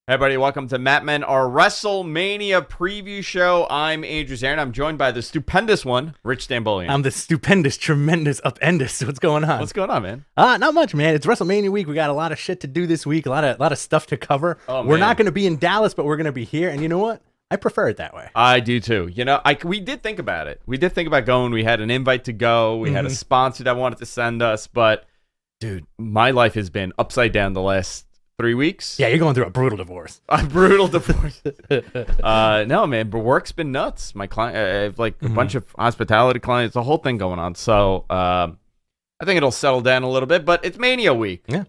Hey everybody, welcome to Matt Men, our WrestleMania preview show. I'm Andrew Zarin. I'm joined by the stupendous one, Rich Stambolian. I'm the stupendous, tremendous, upendous. What's going on? What's going on, man? Not much, man. It's WrestleMania week. We got a lot of shit to do this week. A lot of stuff to cover. We're not going to be in Dallas, but we're going to be here. And you know what? I prefer it that way. I do too. You know, we did think about it. We did think about going. We had an invite to go. We had a sponsor that wanted to send us. But, dude, my life has been upside down the last 3 weeks. Yeah, you're going through a brutal divorce. A brutal divorce. No, man, but work's been nuts. My client, I have like a bunch of hospitality clients, the whole thing going on. So I think it'll settle down a little bit, but it's Mania week. Yeah.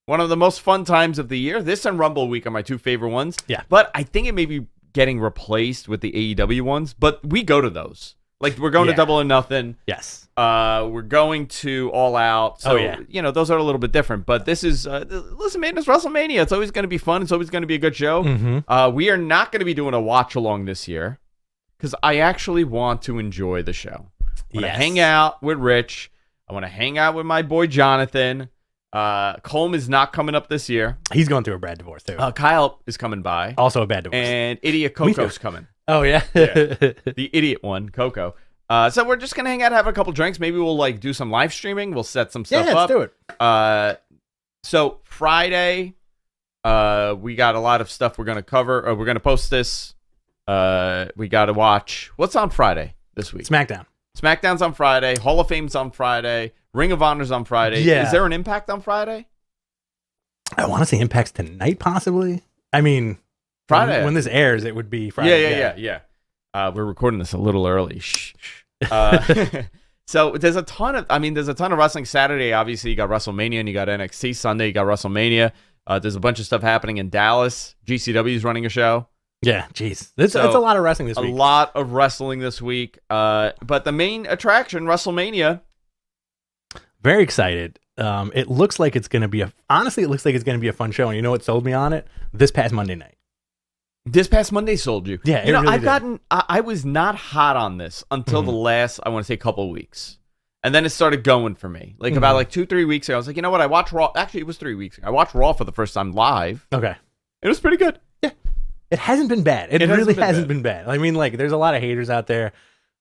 One of the most fun times of the year. This and Rumble week are my two favorite ones. Yeah. But I think it may be getting replaced with the AEW ones, but we go to those. Like, we're going to Double or Nothing. Yes. We're going to All Out. So, you know, those are a little bit different. But this is, listen, man, it's WrestleMania. It's always going to be fun. It's always going to be a good show. We are not going to be doing a watch-along this year because I actually want to enjoy the show. I want to hang out with Rich. I want to hang out with my boy Jonathan. Colm is not coming up this year. He's going through a bad divorce, too. Kyle is coming by. Also a bad divorce. And Idiot Coco's coming. Oh, yeah? The idiot one, Coco. So we're just going to hang out, have a couple drinks. Maybe we'll like do some live streaming. We'll set some stuff up. Yeah, let's do it. So Friday, we got a lot of stuff we're going to cover. We're going to post this. We got to watch. What's on Friday this week? SmackDown. SmackDown's on Friday. Hall of Fame's on Friday. Ring of Honor's on Friday. Yeah. Is there an Impact on Friday? I want to say Impact's tonight, possibly. I mean, Friday. When this airs, it would be Friday. Yeah. We're recording this a little early. Shh. So there's a ton of wrestling. Saturday, obviously, you got WrestleMania and you got NXT. Sunday, you got WrestleMania. There's a bunch of stuff happening in Dallas. GCW is running a show. Yeah, jeez. It's a lot of wrestling this week. A lot of wrestling this week. But the main attraction, WrestleMania. Very excited. It looks like it's going to be honestly, it looks like it's going to be a fun show. And you know what sold me on it? This past Monday night. This past Monday sold you. Yeah, you know, really I was not hot on this until the last, I want to say, couple of weeks. And then it started going for me. Like about like 2-3 weeks ago, I was like, you know what? I watched Raw. Actually, it was 3 weeks ago. I watched Raw for the first time live. Okay. It was pretty good. Yeah. It hasn't been bad. It really hasn't been bad. I mean, like, there's a lot of haters out there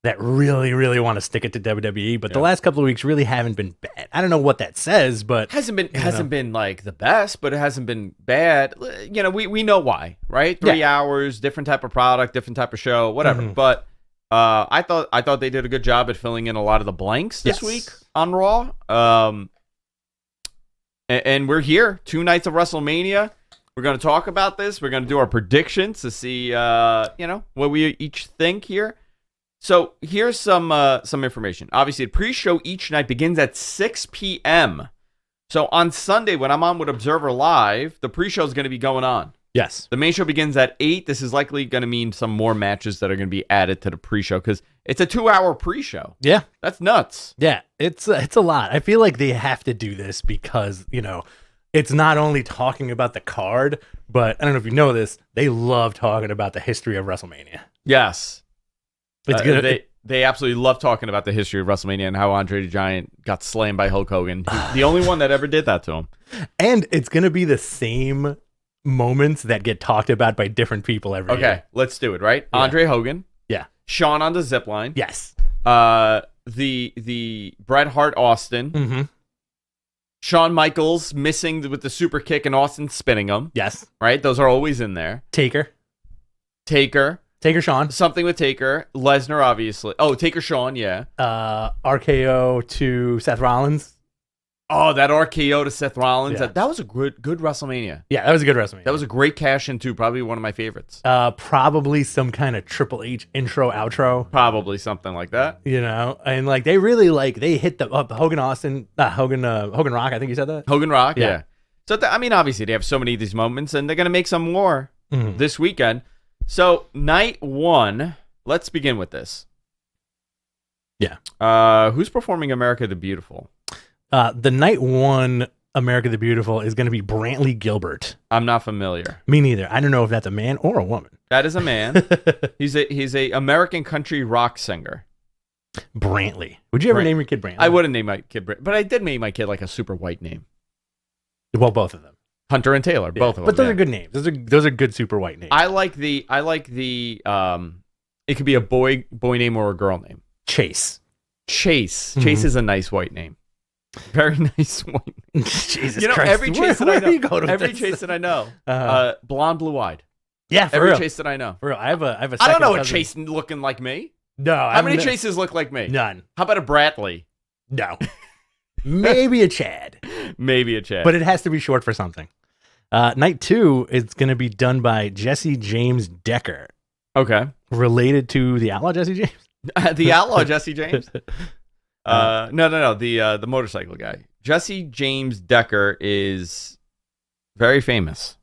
that really, really want to stick it to WWE, but the last couple of weeks really haven't been bad. I don't know what that says, but hasn't been like the best, but it hasn't been bad. You know, we know why, right? 3 hours, different type of product, different type of show, whatever. But I thought they did a good job at filling in a lot of the blanks this week on Raw. And we're here, 2 nights of WrestleMania. We're going to talk about this. We're going to do our predictions to see, what we each think here. So here's some information. Obviously, the pre-show each night begins at 6 p.m. So on Sunday, when I'm on with Observer Live, the pre-show is going to be going on. Yes. The main show begins at 8. This is likely going to mean some more matches that are going to be added to the pre-show because it's a 2-hour pre-show. Yeah. That's nuts. Yeah, it's a lot. I feel like they have to do this because, it's not only talking about the card, but I don't know if you know this, they love talking about the history of WrestleMania. Yes. It's good. They absolutely love talking about the history of WrestleMania and how Andre the Giant got slain by Hulk Hogan. The only one that ever did that to him. And it's going to be the same moments that get talked about by different people every year. Okay, let's do it, right? Yeah. Andre Hogan. Yeah. Shawn on the zip line. Yes. The Bret Hart Austin. Shawn Michaels missing with the super kick and Austin spinning him. Yes. Right? Those are always in there. Taker Shawn. Something with Taker. Lesnar, obviously. Oh, Taker Shawn, yeah. RKO to Seth Rollins. Oh, that RKO to Seth Rollins. Yeah. That was a good WrestleMania. Yeah, that was a good WrestleMania. That was a great cash-in, too. Probably one of my favorites. Probably some kind of Triple H intro, outro. Probably something like that. And like they really they hit the Hogan Austin, Hogan Rock, I think you said that? Hogan Rock, yeah. So, obviously, they have so many of these moments, and they're going to make some more this weekend. So, night 1, let's begin with this. Yeah. Who's performing America the Beautiful? The night 1 America the Beautiful is going to be Brantley Gilbert. I'm not familiar. Me neither. I don't know if that's a man or a woman. That is a man. He's a American country rock singer. Brantley. Would you ever name your kid Brantley? I wouldn't name my kid Brantley, but I did name my kid like a super white name. Well, both of them. Hunter and Taylor, both of them. But those are good names. Those are good super white names. I like the it could be a boy name or a girl name. Chase. Chase is a nice white name. Very nice white name. Jesus you know, Christ. every Chase that I know, Chase that I know, blonde, blue-eyed. Yeah, for every real. Chase that I know. For real. I have a I don't know a cousin. Chase looking like me. No. How many Chases look like me? None. How about a Bradley? No. Maybe a Chad. Maybe a Chad. But it has to be short for something. Night 2 is going to be done by Jesse James Decker. Okay. Related to the Outlaw Jesse James? The Outlaw Jesse James? No. The motorcycle guy. Jesse James Decker is very famous.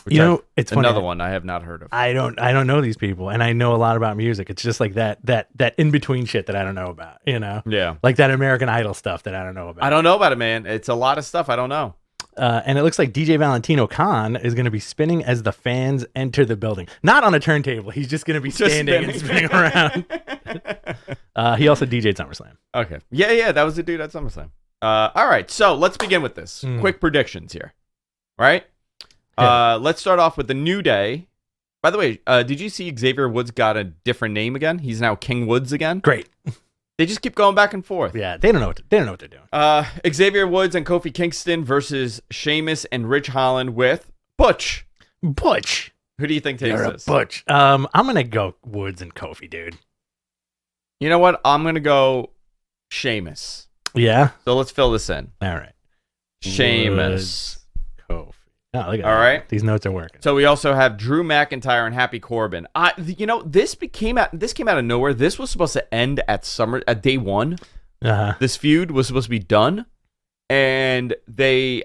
It's funny. Another one I have not heard of. I don't know these people, and I know a lot about music. It's just like that in between shit that I don't know about. Yeah, like that American Idol stuff that I don't know about. I don't know about it, man. It's a lot of stuff I don't know. And it looks like DJ Valentino Khan is going to be spinning as the fans enter the building. Not on a turntable. He's just going to be standing and spinning around. He also DJ'd SummerSlam. Okay. Yeah. That was the dude at SummerSlam. All right. So let's begin with this. Quick predictions here. Right? Let's start off with the New Day. By the way, did you see Xavier Woods got a different name again? He's now King Woods again. Great. They just keep going back and forth. Yeah, they don't know what they're doing. Xavier Woods and Kofi Kingston versus Sheamus and Rich Holland with Butch. Who do you think takes this? Butch. I'm gonna go Woods and Kofi, dude. You know what? I'm gonna go Sheamus. Yeah. So let's fill this in. All right. Sheamus. Kofi. Oh, look at all that. Right. These notes are working. So we also have Drew McIntyre and Happy Corbin. This came out of nowhere. This was supposed to end at day one. This feud was supposed to be done. And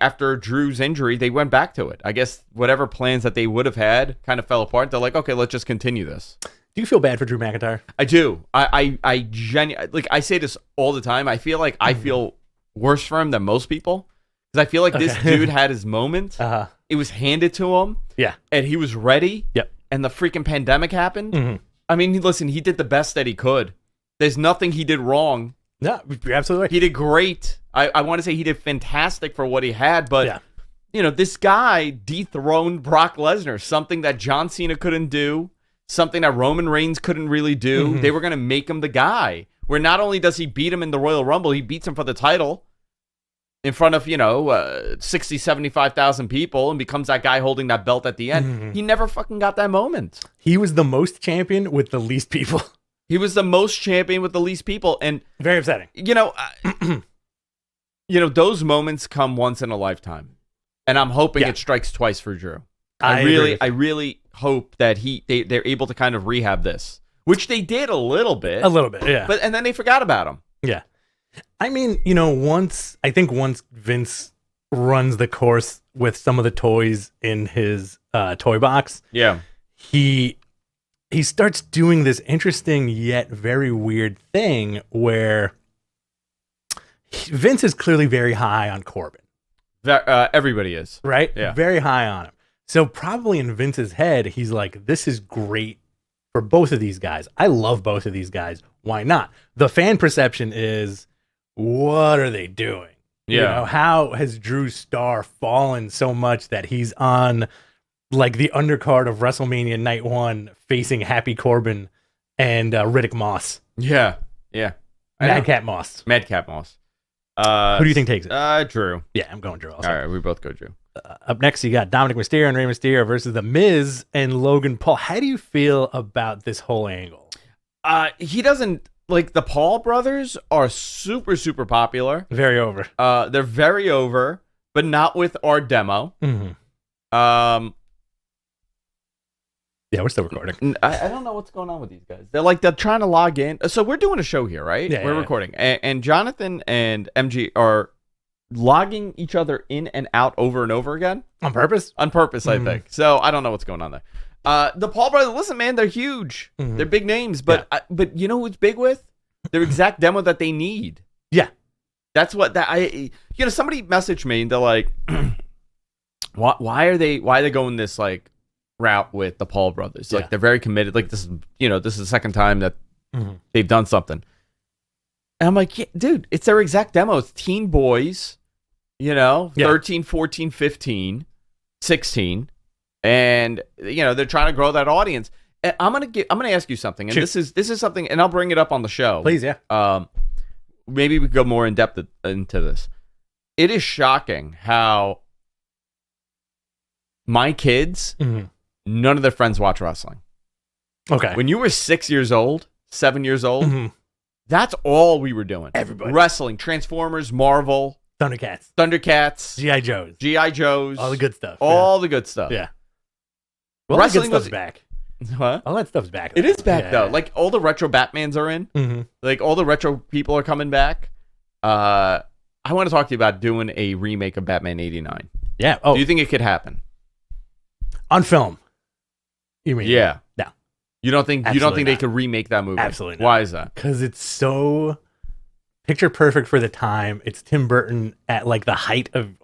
after Drew's injury, they went back to it. I guess whatever plans that they would have had kind of fell apart. They're like, okay, let's just continue this. Do you feel bad for Drew McIntyre? I do. I genuinely, like, I say this all the time. I feel like I feel worse for him than most people. Because I feel like this dude had his moment. It was handed to him. Yeah. And he was ready. Yep. And the freaking pandemic happened. I mean, listen, he did the best that he could. There's nothing he did wrong. No, you're absolutely right. He did great. I want to say he did fantastic for what he had. But, this guy dethroned Brock Lesnar. Something that John Cena couldn't do. Something that Roman Reigns couldn't really do. They were going to make him the guy. Where not only does he beat him in the Royal Rumble, he beats him for the title. In front of, 60, 75,000 people and becomes that guy holding that belt at the end. He never fucking got that moment. He was the most champion with the least people. He was the most champion with the least people. And very upsetting. Those moments come once in a lifetime. And I'm hoping it strikes twice for Drew. I really hope that they're able to kind of rehab this, which they did a little bit. Yeah. And then they forgot about him. Yeah. I mean, once Vince runs the course with some of the toys in his toy box, he starts doing this interesting yet very weird thing where Vince is clearly very high on Corbin. Everybody is. Right? Yeah. Very high on him. So probably in Vince's head, he's like, this is great for both of these guys. I love both of these guys. Why not? The fan perception is, what are they doing? Yeah. How has Drew's star fallen so much that he's on like the undercard of WrestleMania Night 1 facing Happy Corbin and Riddick Moss? Yeah. Madcap Moss. Who do you think takes it? Drew. Yeah, I'm going Drew also. All right, we both go Drew. Up next, you got Dominik Mysterio and Rey Mysterio versus The Miz and Logan Paul. How do you feel about this whole angle? He doesn't... Like, the Paul brothers are super, super popular. Very over. They're very over, but not with our demo. Yeah, we're still recording. I don't know what's going on with these guys. They're trying to log in. So we're doing a show here, right? Yeah, we're recording. And Jonathan and MG are logging each other in and out over and over again. On purpose? On purpose, I think. So I don't know what's going on there. The Paul brothers, listen, man, they're huge. They're big names, but but you know who's big with? Their exact demo that they need. Yeah. That's what somebody messaged me and they're like, why are they going this like route with the Paul brothers? Like they're very committed. Like this is the second time that they've done something. And I'm like, yeah, dude, it's their exact demo. It's teen boys, 13, 14, 15. 16, and they're trying to grow that audience. And I'm gonna ask you something, and this is something, and I'll bring it up on the show. Please, yeah. Maybe we could go more in depth into this. It is shocking how my kids, none of their friends watch wrestling. Okay. When you were 6 years old, 7 years old, that's all we were doing. Everybody. Wrestling, Transformers, Marvel, Thundercats, G.I. Joes, all the good stuff. All the good stuff. Yeah. Well, wrestling stuff's back. What? All that stuff's back. It is back though. Like all the retro Batmans are in. Like all the retro people are coming back. I want to talk to you about doing a remake of Batman '89. Yeah. Oh, do you think it could happen on film? You mean? Yeah. No. You don't think they could remake that movie? Absolutely not. Why is that? Because it's so picture perfect for the time. It's Tim Burton at like the height of,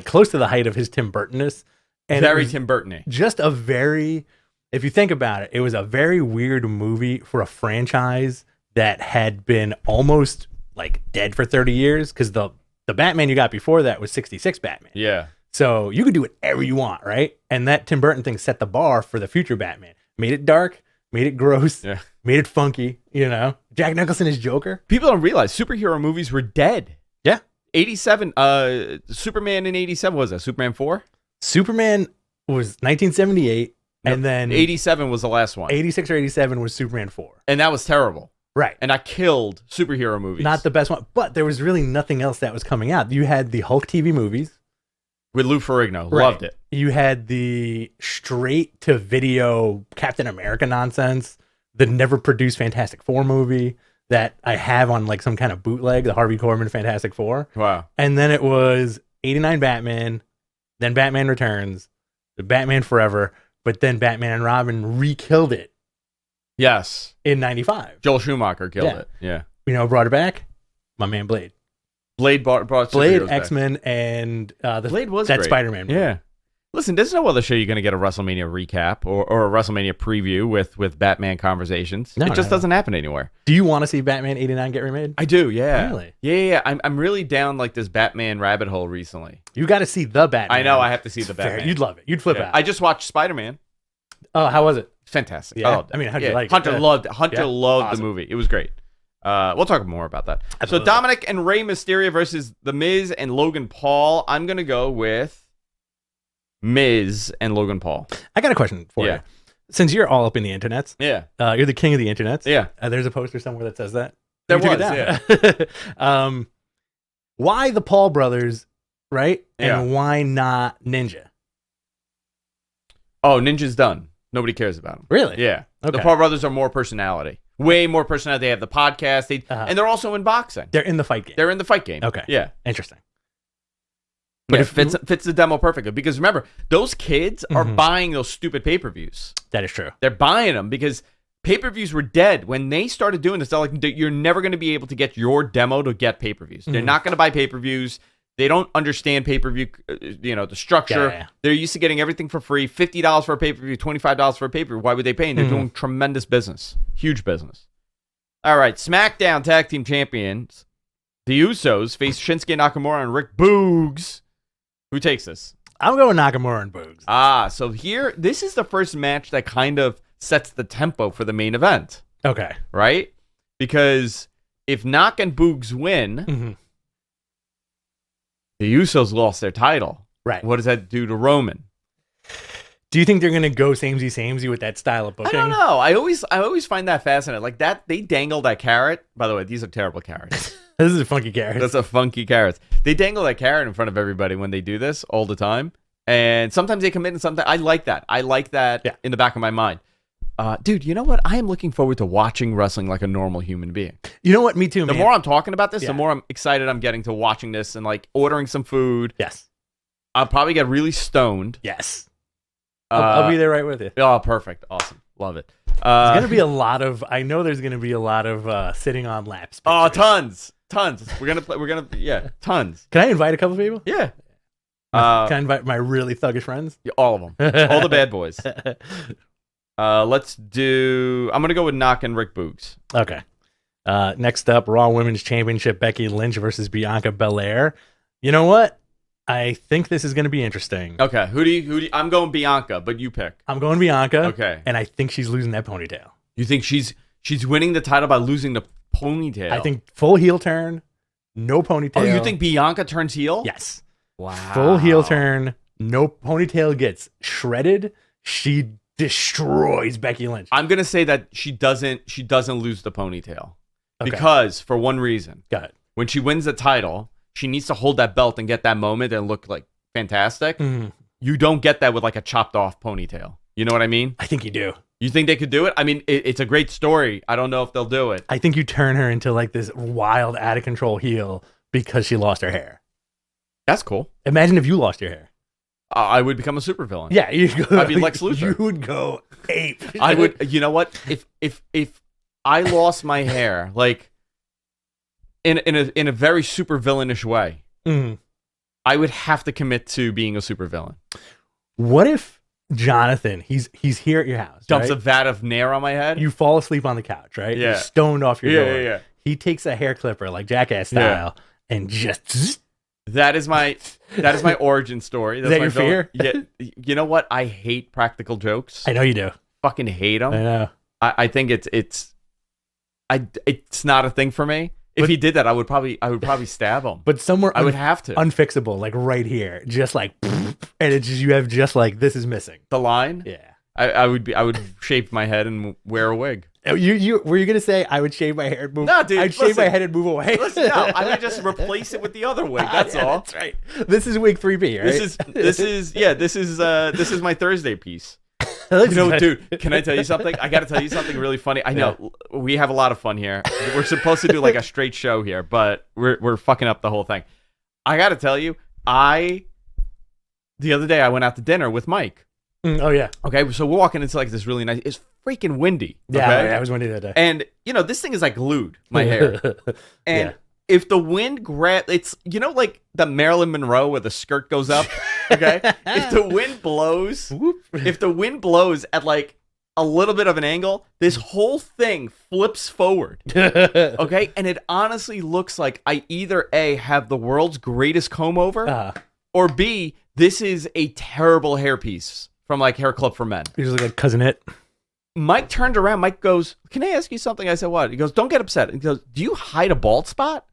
close to the height of his Tim Burtonness. And very Tim Burton-y. Just a very, if you think about it, it was a very weird movie for a franchise that had been almost like dead for 30 years. Because the Batman you got before that was 66 Batman. Yeah. So you could do whatever you want, right? And that Tim Burton thing set the bar for the future Batman. Made it dark, made it gross, made it funky, Jack Nicholson is Joker. People don't realize superhero movies were dead. Yeah. 87, Superman in 87, was that Superman 4? Superman was 1978, and then 87 was the last one. 86 or 87 was Superman 4. And that was terrible. Right. And I killed superhero movies. Not the best one, but there was really nothing else that was coming out. You had the Hulk TV movies. With Lou Ferrigno. Right. Loved it. You had the straight-to-video Captain America nonsense, the never-produced Fantastic Four movie that I have on like some kind of bootleg, the Harvey Korman Fantastic Four. Wow. And then it was 89 Batman, then Batman Returns, the Batman Forever, but then Batman and Robin re-killed it. Yes. In 95. Joel Schumacher killed it. Yeah. Brought it back? My man Blade. Blade brought Blade, X-Men, and the Blade was that great. Spider-Man movie. Yeah. Listen, there's no other show you're going to get a WrestleMania recap or a WrestleMania preview with Batman conversations. It just doesn't happen anywhere. Do you want to see Batman 89 get remade? I do, yeah. Really? Yeah. I'm really down like this Batman rabbit hole recently. You got to see the Batman. I know, I have to see the Batman. You'd love it. You'd flip out. I just watched Spider-Man. Oh, how was it? Fantastic. Yeah. I loved it. I mean, how'd you like it? Hunter loved it. Hunter loved Awesome. the movie. It was great. We'll talk more about that. Absolutely. So Dominik and Rey Mysterio versus The Miz and Logan Paul. I'm going to go with Miz and Logan Paul. I got a question for you. Since you're all up in the internets. Yeah. You're the king of the internets. Yeah. There's a poster somewhere that says that. There was, yeah. Why the Paul brothers, right? Yeah. And why not Ninja? Oh, Ninja's done. Nobody cares about him. Really? Yeah. Okay. The Paul brothers are more personality. Way more personality. They have the podcast. And they're also in boxing. They're in the fight game. They're in the fight game. Okay. Yeah. Interesting. But it fits the demo perfectly. Because remember, those kids are buying those stupid pay-per-views. That is true. They're buying them because pay-per-views were dead. When they started doing this, they're like, you're never going to be able to get your demo to get pay-per-views. They're not going to buy pay-per-views. They don't understand pay-per-view, the structure. Yeah. They're used to getting everything for free. $50 for a pay-per-view, $25 for a pay-per-view. Why would they pay? And they're doing tremendous business. Huge business. All right, SmackDown Tag Team Champions. The Usos face Shinsuke Nakamura and Rick Boogs. Who takes this? I'm going Nakamura and Boogs. So here, this is the first match that kind of sets the tempo for the main event. Okay. Right? Because if Nak and Boogs win, the Usos lost their title. Right. What does that do to Roman? Do you think they're going to go samey with that style of booking? I don't know. I always find that fascinating. Like that, they dangle that carrot. By the way, these are terrible carrots. This is a funky carrot. That's a funky carrot. They dangle that carrot in front of everybody when they do this all the time. And sometimes they commit and sometimes I like that. In the back of my mind. Dude, you know what? I am looking forward to watching wrestling like a normal human being. You know what? Me too, man. The more I'm talking about this, the more I'm excited I'm getting to watching this and like ordering some food. Yes. I'll probably get really stoned. Yes. I'll be there right with you. Oh, perfect. Awesome. Love it. There's going to be a lot of, I know there's going to be a lot of sitting on laps. Oh, tons. We're going to, tons. Can I invite a couple people? Yeah. Can I invite my really thuggish friends? All of them. All the bad boys. I'm going to go with Nak and Rick Boogs. Okay. Next up, Raw Women's Championship, Becky Lynch versus Bianca Belair. You know what? I think this is going to be interesting. Okay, who do you? I'm going Bianca, but you pick. I'm going Bianca. Okay, and I think she's losing that ponytail. You think she's winning the title by losing the ponytail? I think full heel turn, no ponytail. Oh, you think Bianca turns heel? Yes. Wow. Full heel turn, no ponytail, gets shredded. She destroys Becky Lynch. I'm gonna say that she doesn't lose the ponytail Okay. because for one reason. Got it. When she wins the title, she needs to hold that belt and get that moment and look like fantastic. Mm. You don't get that with like a chopped off ponytail. You know what I mean? I think you do. You think they could do it? I mean, it's a great story. I don't know if they'll do it. I think you turn her into like this wild, out of control heel because she lost her hair. That's cool. Imagine if you lost your hair. I would become a supervillain. Yeah, I'd be Lex Luthor. You would go ape. I would. You know what? If I lost my hair, like in a very super villainish way, I would have to commit to being a supervillain. What if Jonathan? He's here at your house. Dumps right? a vat of Nair on my head. You fall asleep on the couch, right? Yeah. You're stoned off your door. Yeah. He takes a hair clipper like Jackass style and just. That is my origin story. That's Is that my your fear? Yeah. You know what? I hate practical jokes. I know you do. Fucking hate them. I know. I think it's not a thing for me. If he did that, I would probably stab him. But somewhere I would have to unfixable, like right here, just like, and it's just you have just like this is missing the line. Yeah. I would shave my head and wear a wig. You were you gonna say I would shave my hair and move? No, dude. I'd shave my head and move away. Listen, no, I would just replace it with the other wig. That's all. That's right. This is wig 3B, right? This is my Thursday piece. You know, dude, can I tell you something? I got to tell you something really funny. I know we have a lot of fun here. We're supposed to do like a straight show here, but we're fucking up the whole thing. I got to tell you, the other day I went out to dinner with Mike. Oh yeah. Okay, so we're walking into like this really nice. It's freaking windy. Yeah, okay? yeah, it was windy that day. And you know this thing is like glued my hair. And if the wind it's like the Marilyn Monroe where the skirt goes up. Okay, if the wind blows at like a little bit of an angle, this whole thing flips forward. Okay, and it honestly looks like I either A, have the world's greatest comb over, or B, this is a terrible hairpiece from like Hair Club for Men. You just look like Cousin It. Mike turned around. Mike goes, "Can I ask you something?" I said, "What?" He goes, "Don't get upset." He goes, "Do you hide a bald spot?"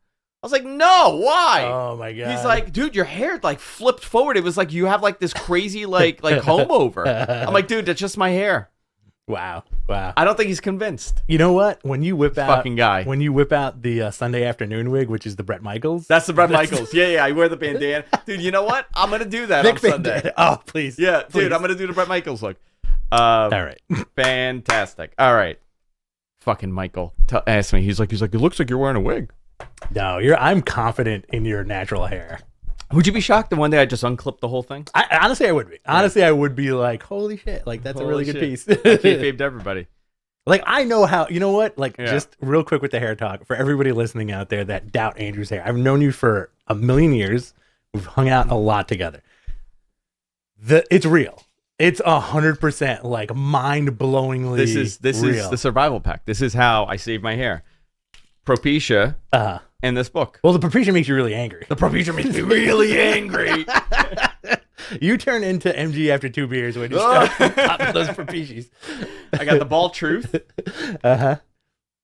I was like, "No, why?" Oh my god. He's like, "Dude, your hair like flipped forward. It was like you have like this crazy like comb over." I'm like, "Dude, that's just my hair." Wow. I don't think he's convinced. You know what? When you whip out fucking guy, when you whip out the Sunday afternoon wig, which is the Bret Michaels. That's the Bret Michaels. Yeah. I wear the bandana, dude. You know what? I'm gonna do that on Sunday. Oh, please. Yeah, please. dude. I'm gonna do the Bret Michaels look. All right. Fantastic. All right. Fucking Michael asked me. He's like, it looks like you're wearing a wig. No, I'm confident in your natural hair. Would you be shocked that one day I just unclipped the whole thing? Honestly, I would be. Honestly, I would be like, holy shit, like that's a really good piece. I kayfabed everybody. Like I know how. You know what? Like just real quick with the hair talk for everybody listening out there that doubt Andrew's hair. I've known you for a million years. We've hung out a lot together. It's real. It's 100% like mind-blowingly. This is the survival pack. This is how I save my hair. Propecia and this book. Well, the Propecia makes you really angry. The Propecia makes me really angry. You turn into MG after 2 beers when you start popping those Propecias. I got the Bald Truth. The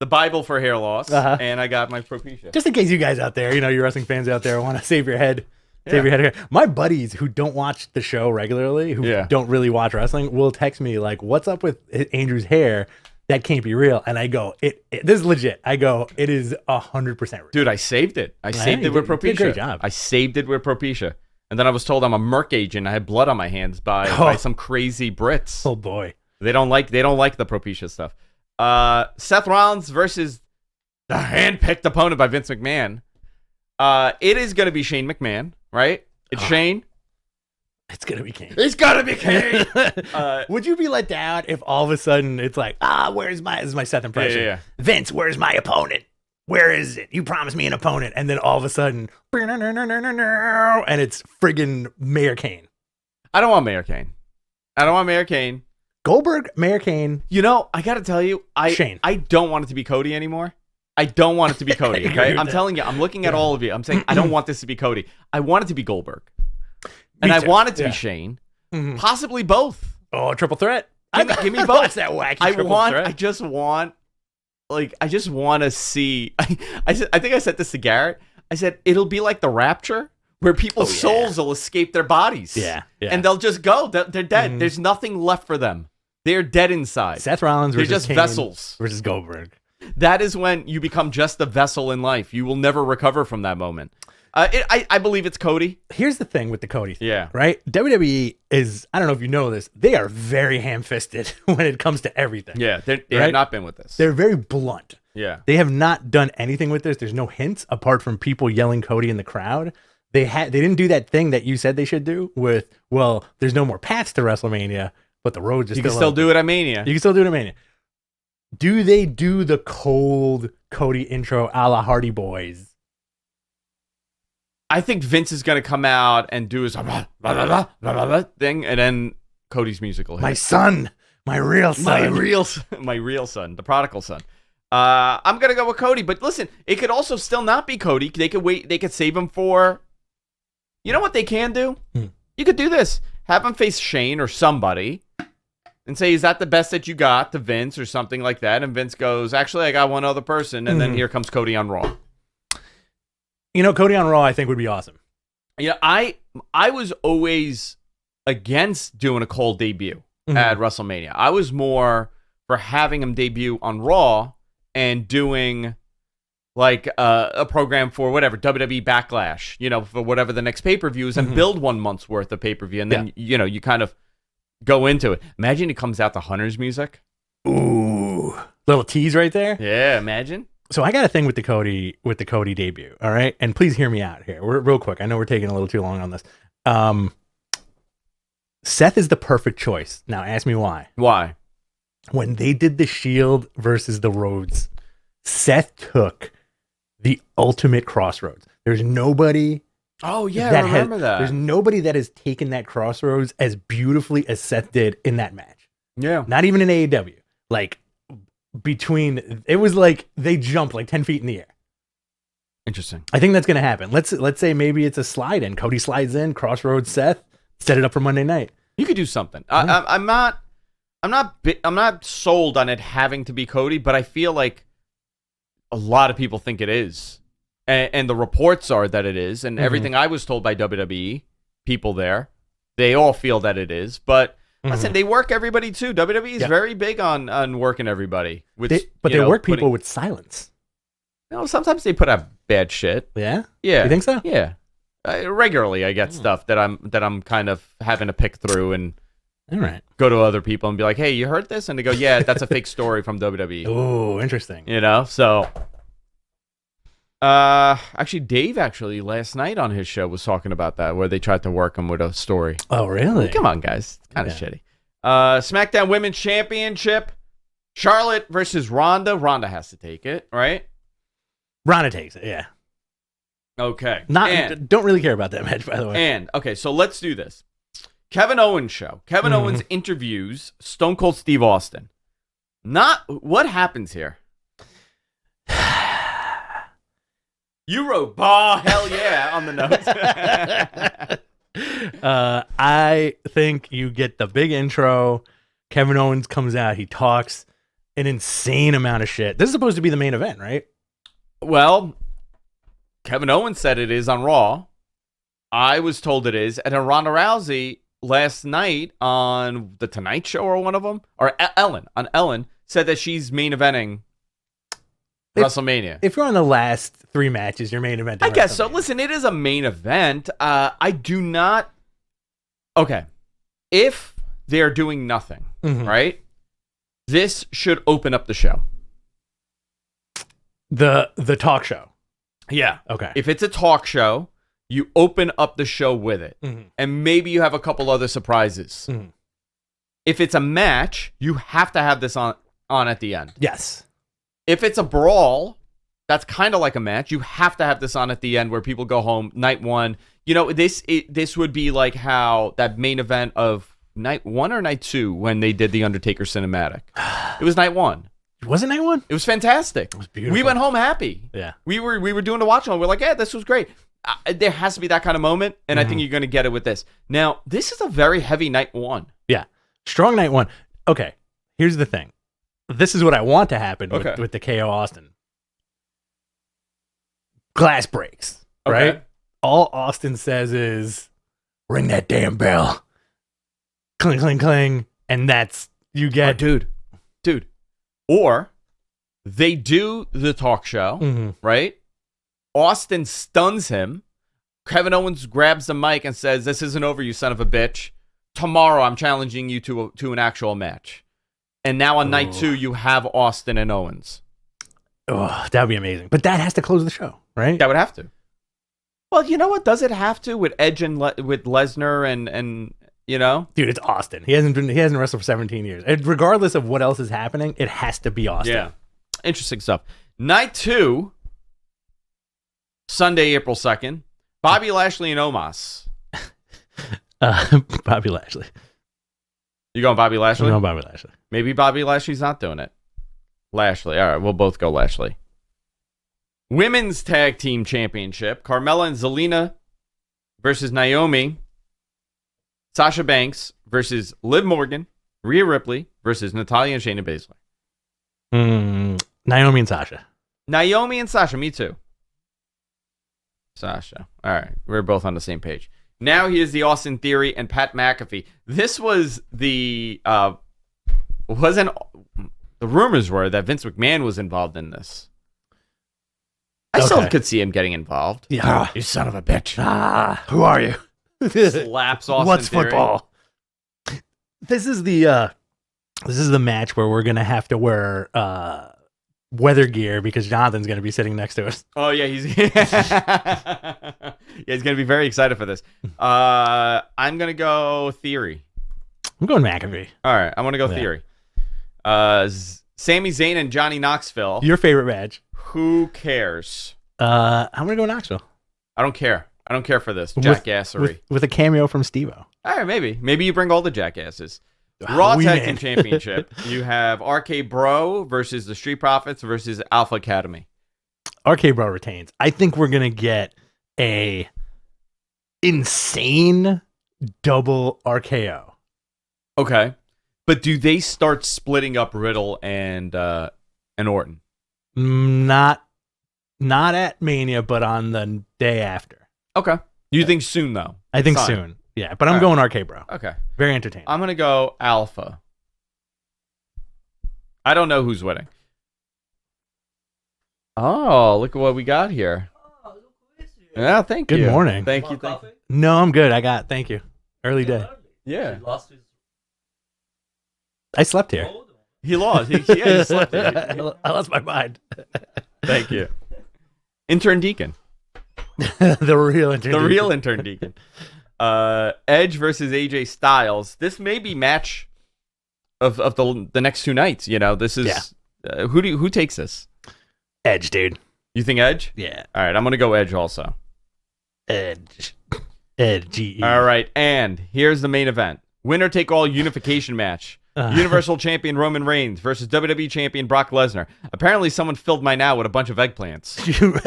Bible for hair loss, and I got my Propecia. Just in case you guys out there, you wrestling fans out there want to save your head. Save your head here. My buddies who don't watch the show regularly, who don't really watch wrestling, will text me like, "What's up with Andrew's hair? That can't be real." And I go, "This is legit." I go, "It is 100% real." Dude, I saved it. I saved it with Propecia. Great job. I saved it with Propecia, and then I was told I'm a Merc agent. I had blood on my hands by some crazy Brits. Oh boy, they don't like the Propecia stuff. Seth Rollins versus the handpicked opponent by Vince McMahon. It is going to be Shane McMahon, right? It's Shane. It's going to be Kane. It's going to be Kane. Would you be let down if all of a sudden it's like, this is my Seth impression. Yeah. Vince, where's my opponent? Where is it? You promised me an opponent. And then all of a sudden, and it's friggin' Mayor Kane. I don't want Mayor Kane. Goldberg, Mayor Kane. I got to tell you, Shane. I don't want it to be Cody anymore. I don't want it to be Cody, okay? I'm telling you, I'm looking at all of you. I'm saying I don't want this to be Cody. I want it to be Goldberg. And I want it to be Shane. Mm-hmm. Possibly both. Oh, triple threat. Give me both. What's that wacky triple threat? I just want to see. I think I said this to Garrett. I said it'll be like the Rapture, where people's souls will escape their bodies. Yeah. And they'll just go. They're dead. Mm-hmm. There's nothing left for them. They're dead inside. Seth Rollins versus just Kane vessels versus Goldberg. That is when you become just a vessel in life. You will never recover from that moment. I believe it's Cody. Here's the thing with the Cody thing, right? WWE is, I don't know if you know this, they are very ham-fisted when it comes to everything. Yeah, they have not been with this. They're very blunt. Yeah. They have not done anything with this. There's no hints apart from people yelling Cody in the crowd. They didn't do that thing that you said they should do with, well, there's no more paths to WrestleMania, but the roads are still open. You can still do it at Mania. You can still do it at Mania. Do they do the cold Cody intro a la Hardy Boys? I think Vince is going to come out and do his thing, and then Cody's music will hit. My son. My real son. My real son. The prodigal son. I'm going to go with Cody, but listen, it could also still not be Cody. They could wait. They could save him for... You know what they can do? You could do this. Have him face Shane or somebody and say, is that the best that you got to Vince or something like that? And Vince goes, actually, I got one other person. And then here comes Cody on Raw. You know, Cody on Raw, I think, would be awesome. Yeah, I was always against doing a cold debut at WrestleMania. I was more for having him debut on Raw and doing like a program for whatever, WWE Backlash, for whatever the next pay-per-view is, and build 1 month's worth of pay-per-view. And then, you kind of go into it. Imagine it comes out to Hunter's music. Ooh. Little tease right there. Yeah, imagine. So I got a thing with the Cody debut, all right? And please hear me out here. Real quick. I know we're taking a little too long on this. Seth is the perfect choice. Now ask me why. Why? When they did the Shield versus the Rhodes, Seth took the ultimate crossroads. There's nobody. Oh yeah, I remember that. There's nobody that has taken that crossroads as beautifully as Seth did in that match. Yeah. Not even in AEW. Like it was like they jumped like 10 feet in the air. Interesting. I think that's going to happen. Let's say maybe it's a slide in. Cody slides in, crossroads Seth, set it up for Monday night. You could do something. I'm not sold on it having to be Cody, but I feel like a lot of people think it is. And the reports are that it is. And everything I was told by WWE, people there, they all feel that it is. But listen, they work everybody too. WWE is very big on working everybody. They work people with silence. Sometimes they put out bad shit. Yeah? Yeah. You think so? Yeah. Regularly I get stuff that I'm kind of having to pick through and all right. Go to other people and be like, hey, you heard this? And they go, yeah, that's a fake story from WWE. Oh, interesting. So... actually, Dave last night on his show was talking about that, where they tried to work him with a story. Oh, really? Come on, guys. It's kind of shitty. SmackDown Women's Championship. Charlotte versus Ronda. Ronda has to take it, right? Ronda takes it, yeah. Okay. Don't really care about that match, by the way. Okay, so let's do this. Kevin Owens show. Kevin Owens interviews Stone Cold Steve Austin. What happens here? You wrote, bah, hell yeah, on the notes. I think you get the big intro. Kevin Owens comes out. He talks an insane amount of shit. This is supposed to be the main event, right? Well, Kevin Owens said it is on Raw. I was told it is. And then Ronda Rousey last night on The Tonight Show or one of them, or Ellen, said that she's main eventing WrestleMania. If you're on the last 3 matches, your main event. I guess so. Listen, it is a main event. I do not. Okay, if they're doing nothing, right? This should open up the show. The talk show. Yeah. Okay. If it's a talk show, you open up the show with it, and maybe you have a couple other surprises. If it's a match, you have to have this on at the end. Yes. If it's a brawl, that's kind of like a match. You have to have this on at the end where people go home night one. This would be like how that main event of night 1 or night 2 when they did the Undertaker cinematic. It was night 1. Was it night 1? It was fantastic. It was beautiful. We went home happy. Yeah. We were doing the watch on. We're like, yeah, this was great. there has to be that kind of moment, and I think you're going to get it with this. Now, this is a very heavy night one. Yeah. Strong night one. Okay, here's the thing. This is what I want to happen with the KO Austin. Glass breaks, right? All Austin says is, ring that damn bell. Cling, cling, cling. And that's, you get... dude. Or they do the talk show, right? Austin stuns him. Kevin Owens grabs the mic and says, this isn't over, you son of a bitch. Tomorrow I'm challenging you to an actual match. And now on night 2, you have Austin and Owens. Oh, that would be amazing. But that has to close the show, right? That would have to. Well, you know what? Does it have to with Edge and with Lesnar and you know? Dude, it's Austin. He hasn't wrestled for 17 years. And regardless of what else is happening, it has to be Austin. Yeah. Interesting stuff. Night 2, Sunday, April 2nd, Bobby Lashley and Omos. Bobby Lashley. You going Bobby Lashley? I'm going Bobby Lashley. Maybe Bobby Lashley's not doing it. Lashley. All right, we'll both go Lashley. Women's Tag Team Championship. Carmella and Zelina versus Naomi. Sasha Banks versus Liv Morgan. Rhea Ripley versus Natalya and Shayna Baszler. Naomi and Sasha. Naomi and Sasha. Me too. Sasha. All right, we're both on the same page. Now here's the Austin Theory and Pat McAfee. This was the the rumors were that Vince McMahon was involved in this. I still could see him getting involved. Yeah, you son of a bitch. Who are you? Slaps Austin What's Theory. Football? This is the match where we're gonna have to wear weather gear because Jonathan's gonna be sitting next to us. Oh yeah, he's he's gonna be very excited for this. I'm gonna go Theory. I'm going McAfee. All right, I'm gonna go Theory. Sami Zayn and Johnny Knoxville. Your favorite match? Who cares? I'm gonna go Knoxville. I don't care. I don't care for this jackassery. With a cameo from Steve-O. All right, maybe you bring all the jackasses. Raw Tag Team Championship. You have RK Bro versus the Street Profits versus Alpha Academy. RK Bro retains. I think we're gonna get a insane double RKO. Okay, but do they start splitting up Riddle and Orton? Not at Mania, but on the day after. Okay, you think soon though? I think soon. Yeah, but I'm going RK Bro. Okay, very entertaining. I'm gonna go Alpha. I don't know who's winning. Oh, look at what we got here. Oh, look who is here. Yeah, thank you. Good morning. Thank you. No, I'm good. Thank you. Early day. Yeah. I slept here. He lost. He slept here. I lost my mind. Thank you. Intern Deacon. The real intern Deacon. Edge versus AJ Styles. This may be match of the next 2 nights. You know, this is who takes this? Edge, dude. You think Edge? Yeah. All right, I'm gonna go Edge also. Edge. All right, and here's the main event: winner take all unification match. Universal Champion Roman Reigns versus WWE Champion Brock Lesnar. Apparently, someone filled mine out with a bunch of eggplants.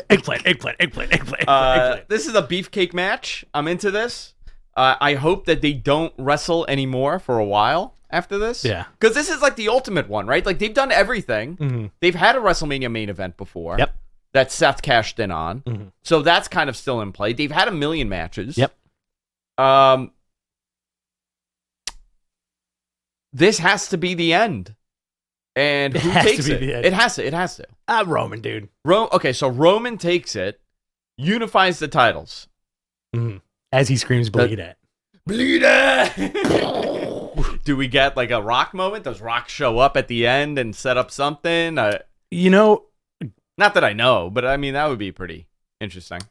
eggplant. This is a beefcake match. I'm into this. I hope that they don't wrestle anymore for a while after this. Yeah. Because this is like the ultimate one, right? Like, they've done everything. Mm-hmm. They've had a WrestleMania main event before. Yep. That Seth cashed in on. Mm-hmm. So that's kind of still in play. They've had a million matches. Yep. This has to be the end. And who takes it? It has to. Roman, dude. Okay, so Roman takes it, unifies the titles. Mm-hmm. As he screams, bleed it. Bleed it! Do we get like a Rock moment? Does Rock show up at the end and set up something? Not that I know, but I mean, that would be pretty interesting.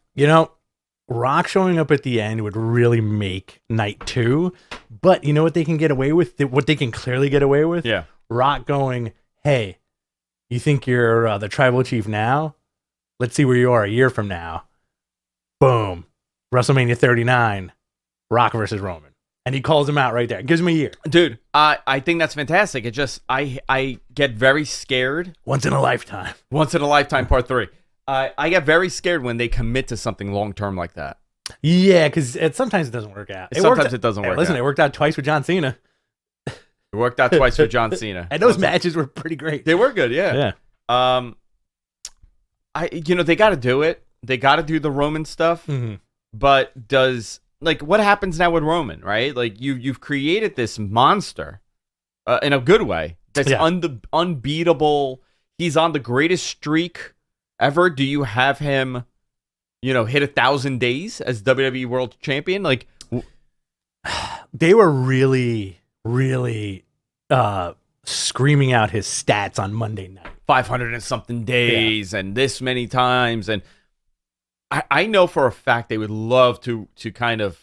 Rock showing up at the end would really make night 2. But you know what they can get away with? What they can clearly get away with? Yeah. Rock going, hey, you think you're the tribal chief now? Let's see where you are a year from now. Boom. WrestleMania 39, Rock versus Roman. And he calls him out right there. Gives him a year. Dude, I think that's fantastic. It just, I get very scared. Once in a lifetime. Part 3. I get very scared when they commit to something long term like that. Yeah, because sometimes it doesn't work out. Sometimes it doesn't work out. Listen, it worked out twice with John Cena. It worked out twice for John Cena. And those matches were pretty great. They were good, yeah. Yeah. They got to do it. They got to do the Roman stuff. Mm-hmm. But what happens now with Roman, right? Like you've created this monster in a good way. That's unbeatable. He's on the greatest streak ever. Do you have him, hit 1,000 days as WWE World Champion? Like, they were really, really screaming out his stats on Monday night. 500 and something days and this many times. And I know for a fact they would love to kind of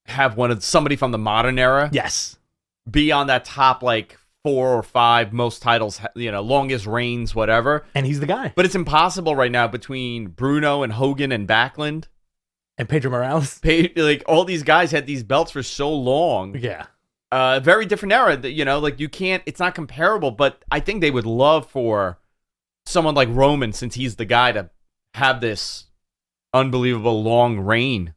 have somebody from the modern era. Yes. Be on that top, 4 or 5 most titles, longest reigns, whatever. And he's the guy. But it's impossible right now between Bruno and Hogan and Backlund. And Pedro Morales. All these guys had these belts for so long. Yeah. Very different era that, you can't, it's not comparable, but I think they would love for someone like Roman, since he's the guy, to have this unbelievable long reign.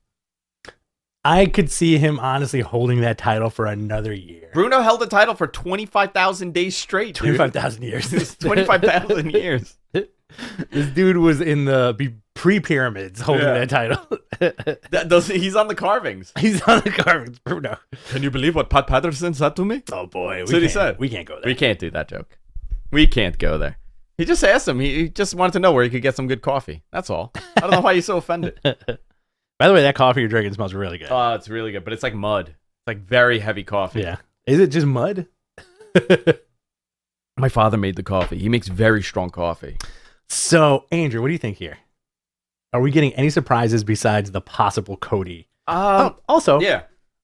I could see him honestly holding that title for another year. Bruno held the title for 25,000 days straight. 25,000 years. 25,000 years. This dude was in the pre-pyramids holding that title. He's on the carvings. He's on the carvings, Bruno. Can you believe what Pat Patterson said to me? Oh, boy. That's what he said. We can't go there. We can't do that joke. We can't go there. He just asked him. He just wanted to know where he could get some good coffee. That's all. I don't know why you're so offended. By the way, that coffee you're drinking smells really good. Oh, it's really good, but it's like mud. It's like very heavy coffee. Yeah. Is it just mud? My father made the coffee. He makes very strong coffee. So, Andrew, what do you think here? Are we getting any surprises besides the possible Cody? Also,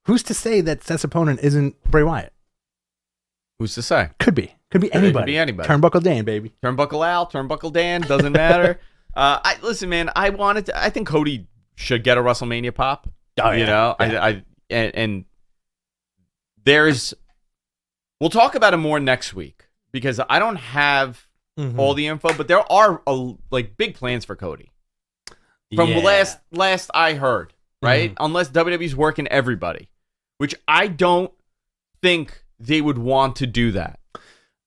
who's to say that Seth's opponent isn't Bray Wyatt? Who's to say? Could be anybody. Could be anybody. Turnbuckle Dan, baby. Turnbuckle Al, Turnbuckle Dan, doesn't matter. Listen, man, I think Cody should get a WrestleMania pop. Oh, yeah. And there's, we'll talk about it more next week because I don't have all the info, but there are big plans for Cody. From last I heard, right? Unless WWE's working everybody, which I don't think they would want to do that.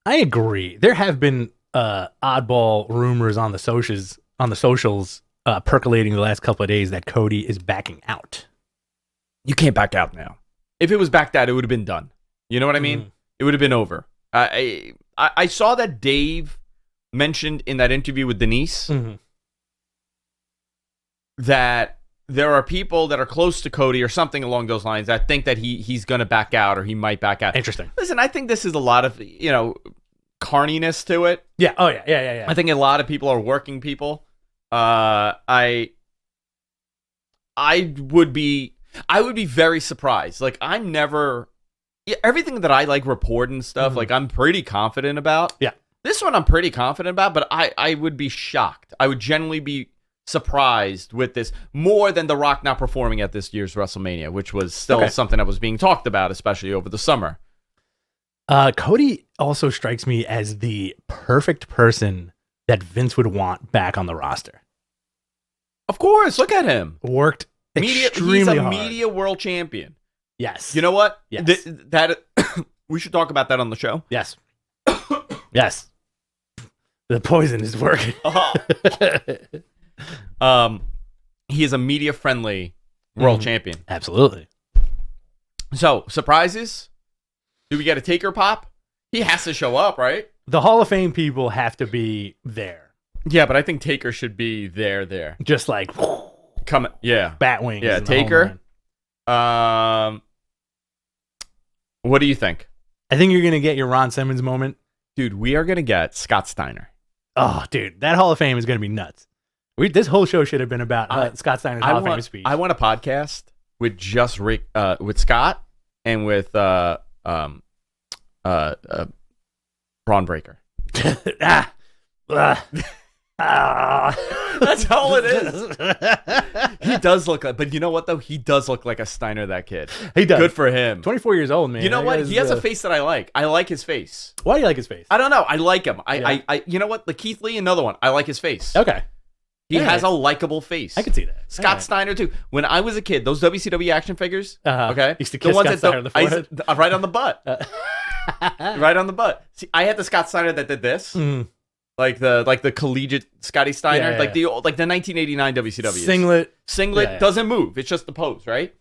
I agree. There have been oddball rumors on the socials percolating the last couple of days that Cody is backing out. You can't back out now. If it was backed out, it would have been done. You know what I mean? It would have been over. I saw that Dave mentioned in that interview with Denise that there are people that are close to Cody or something along those lines that think that he's going to back out or he might back out. Interesting. Listen, I think this is a lot of, carniness to it. Yeah. Oh, yeah. I think a lot of people are working people. I would be very surprised. I'm never, everything that I report and stuff, I'm pretty confident about. Yeah. This one I'm pretty confident about, but I would be shocked. I would genuinely be surprised with this more than The Rock not performing at this year's WrestleMania, which was still something that was being talked about, especially over the summer. Cody also strikes me as the perfect person that Vince would want back on the roster. Of course, look at him. Worked extremely hard. He's a media world champion. Yes. You know what? Yes. That we should talk about that on the show. Yes. Yes. The poison is working. He is a media friendly world champion. Absolutely. So, surprises? Do we get a Taker pop? He has to show up, right? The Hall of Fame people have to be there. Yeah, but I think Taker should be there. Just like come, yeah, bat wings. Yeah, Taker. What do you think? I think you're gonna get your Ron Simmons moment, dude. We are gonna get Scott Steiner. Oh, dude, that Hall of Fame is gonna be nuts. This whole show should have been about Scott Steiner's Hall of Fame speech. I want a podcast with just Rick, with Scott, and with Braun Breaker. That's all it is. He does look like, but you know what though? He does look like a Steiner, that kid. He does. Good for him. 24 years old, man. You know what? He has a face that I like. I like his face. Why do you like his face? I don't know. I like him. I you know what? The Keith Lee, another one. I like his face. Okay. He has a likable face. I could see that. Scott Steiner too. When I was a kid, those WCW action figures, okay, used to kiss Scott Steiner on the forehead, right on the butt, right on the butt. See, I had the Scott Steiner that did this, like the collegiate Scotty Steiner, like the 1989 WCW singlet doesn't move. It's just the pose, right?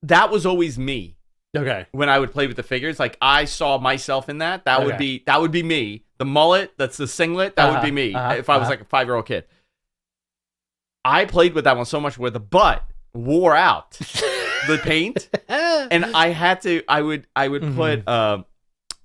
That was always me. Okay. When I would play with the figures, like I saw myself in that. That would be me. The mullet, that's the singlet, that would be me if I was like a 5-year-old kid. I played with that one so much where the butt wore out the paint, and I had to. I would put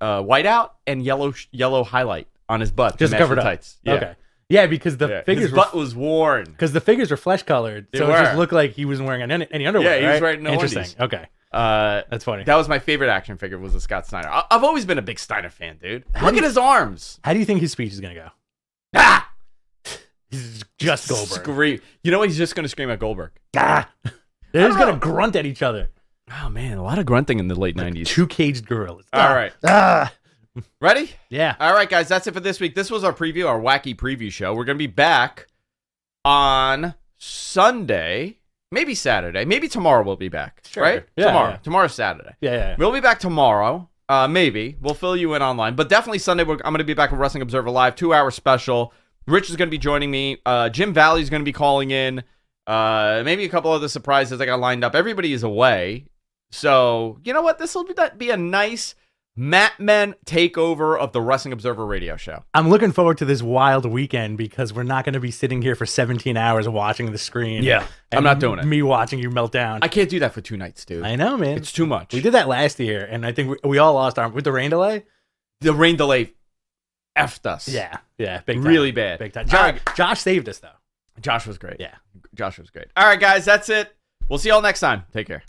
white out and yellow highlight on his butt, just covered up. Tights. Yeah. Okay. Yeah, because the figures his butt was worn. Because the figures were flesh colored, so it just looked like he wasn't wearing any underwear. Yeah, he was wearing no Interesting. Undies. Okay. That's funny. That was my favorite action figure, was the Scott Steiner. I've always been a big Steiner fan, dude. Look at his arms. How do you think his speech is gonna go? He's just Goldberg. Scream. You know what? He's just gonna scream at Goldberg. They're just gonna grunt at each other. Oh man, a lot of grunting in the late 90s. Two caged gorillas. All right. Ready? Yeah. All right, guys. That's it for this week. This was our preview, our wacky preview show. We're gonna be back on Sunday. Maybe Saturday. Maybe tomorrow we'll be back. Sure. Right? Yeah, tomorrow. Yeah. Tomorrow's Saturday. Yeah. We'll be back tomorrow. Maybe. We'll fill you in online. But definitely Sunday, I'm going to be back with Wrestling Observer Live, 2-hour special. Rich is going to be joining me. Jim Valley's going to be calling in. Maybe a couple other surprises I got lined up. Everybody is away. So, you know what? This will be a nice Matt Men takeover of the Wrestling Observer radio show. I'm looking forward to this wild weekend because we're not going to be sitting here for 17 hours watching the screen. Yeah, I'm not doing it. Me watching you melt down. I can't do that for 2 nights, dude. I know, man. It's too much. We did that last year, and I think we all lost our with the rain delay. The rain delay effed us. Yeah, big time. Really bad. Big time. Josh saved us, though. Josh was great. Yeah. Josh was great. All right, guys, that's it. We'll see y'all next time. Take care.